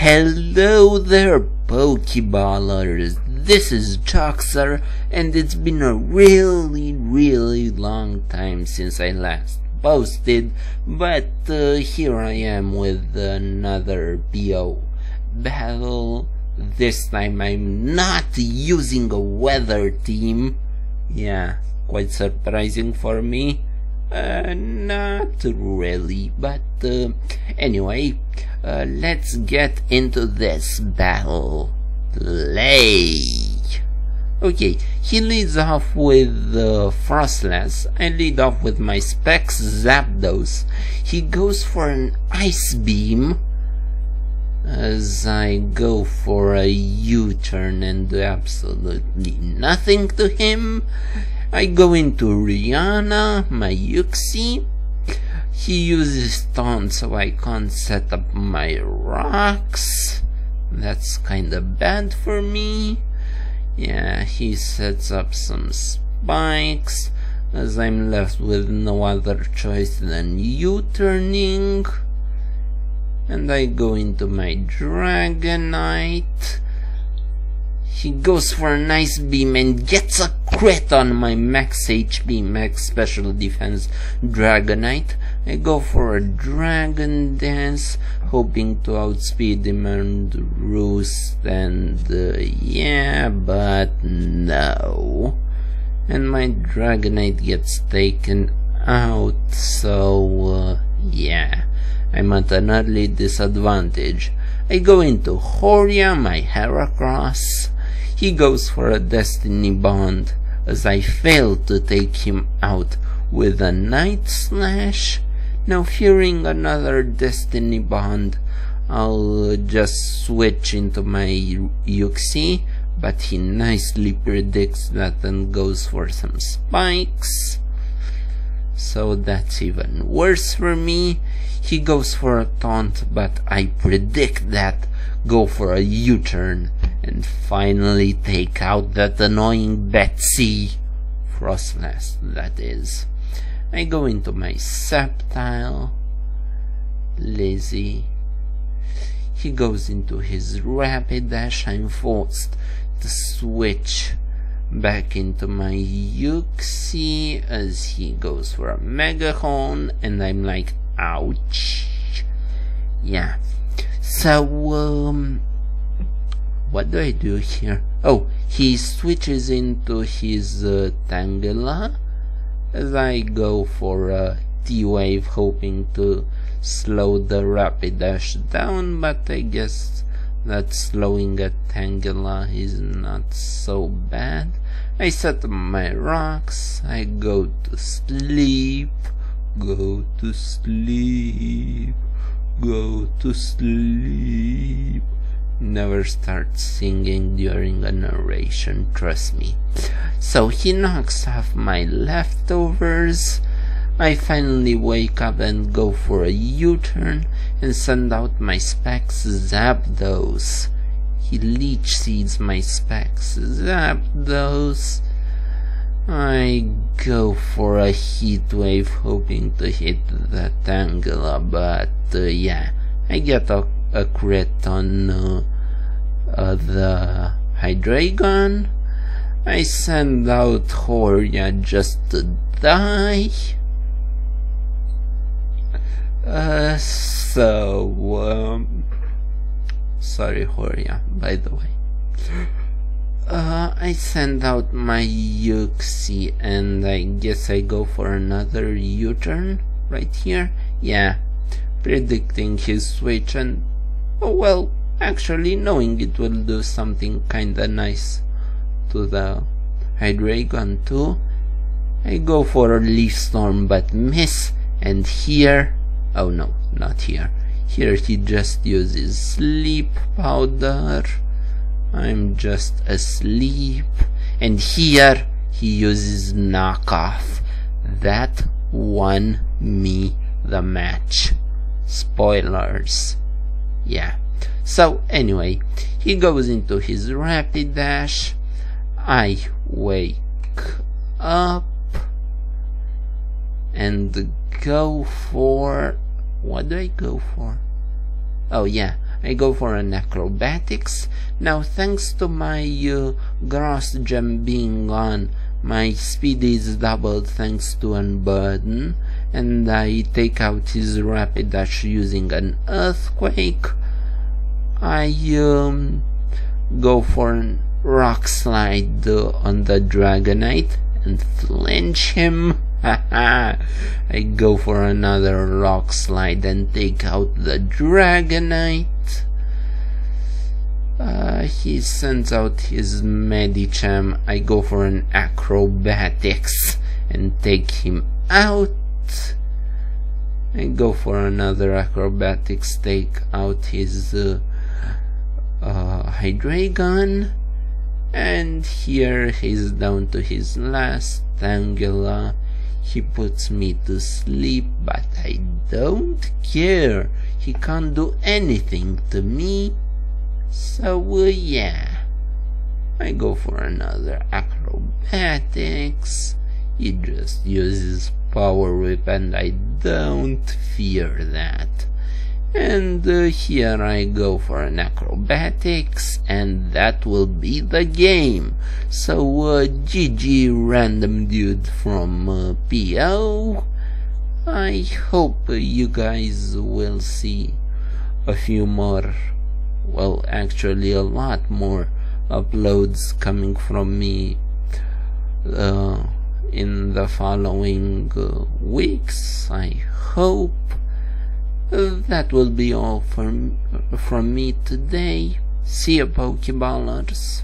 Hello there, Pokeballers. This is Joxer, and it's been a really long time since I last posted, but here I am with another PO battle. This time I'm not using a weather team. Yeah, quite surprising for me. Not really, but anyway, let's get into this battle. Play! Okay, he leads off with Frostless. I lead off with my Specs Zapdos. He goes for an Ice Beam as I go for a U-turn and do absolutely nothing to him. I go into Rihanna, my Yuxi. He uses Taunt so I can't set up my rocks. That's kinda bad for me. Yeah, he sets up some spikes as I'm left with no other choice than U-turning. And I go into my Dragonite. He goes for a nice beam and gets a crit on my max HP, max special defense Dragonite. I go for a Dragon Dance, hoping to outspeed him and roost, and yeah, but no. And my Dragonite gets taken out, so yeah, I'm at an early disadvantage. I go into Horia, my Heracross. He goes for a Destiny Bond as I fail to take him out with a Night Slash. Now, fearing another Destiny Bond, I'll just switch into my Yuxi, but he nicely predicts that and goes for some spikes. So that's even worse for me. He goes for a Taunt, but I predict that, go for a U-turn, and finally take out that annoying Betsy. Frostless, that is. I go into my Sceptile. Lazy. He goes into his Rapidash. I'm forced to switch back into my Yuxi as he goes for a Megahorn, and I'm like, ouch. Yeah. So, what do I do here? Oh, he switches into his Tangela as I go for a T-Wave, hoping to slow the Rapidash down, but I guess that slowing a Tangela is not so bad. I set my rocks, I go to sleep, go to sleep, go to sleep. Never start singing during a narration, trust me. So he knocks off my leftovers. I finally wake up and go for a U-turn and send out my Specs Zapdos. He Leech Seeds my Specs Zapdos. I go for a Heat Wave, hoping to hit the Tangela, but yeah, I get a crit on the Hydreigon. I send out Horia just to die. Sorry Horia, by the way. I send out my Yuxi, and I guess I go for another U-turn right here. Yeah, predicting his switch, and oh well, actually knowing it will do something kinda nice to the Hydreigon too. I go for a Leaf Storm but miss, and here, oh no, not here. Here he just uses Sleep Powder. I'm just asleep, and here he uses Knockoff. That won me the match. Spoilers. Yeah. So anyway, he goes into his Rapidash. I wake up and go for, what do I go for? Oh yeah, I go for an acrobatics. Now thanks to my gross gem being on, my speed is doubled thanks to unburden, and I take out his rapid dash using an earthquake. I go for an rock slide on the Dragonite and flinch him. I go for another rock slide and take out the Dragonite. He sends out his Medicham. I go for an acrobatics and take him out. I go for another acrobatics, take out his Hydreigon, and here he's down to his last Tangela. He puts me to sleep, but I don't care. He can't do anything to me. So yeah, I go for another acrobatics. He just uses Power Whip and I don't fear that. And here I go for an acrobatics, and that will be the game. So GG random dude from PO. I hope you guys will see a few more, well actually a lot more uploads coming from me in the following weeks. I hope. That will be all from me today. See ya, Pokeballers.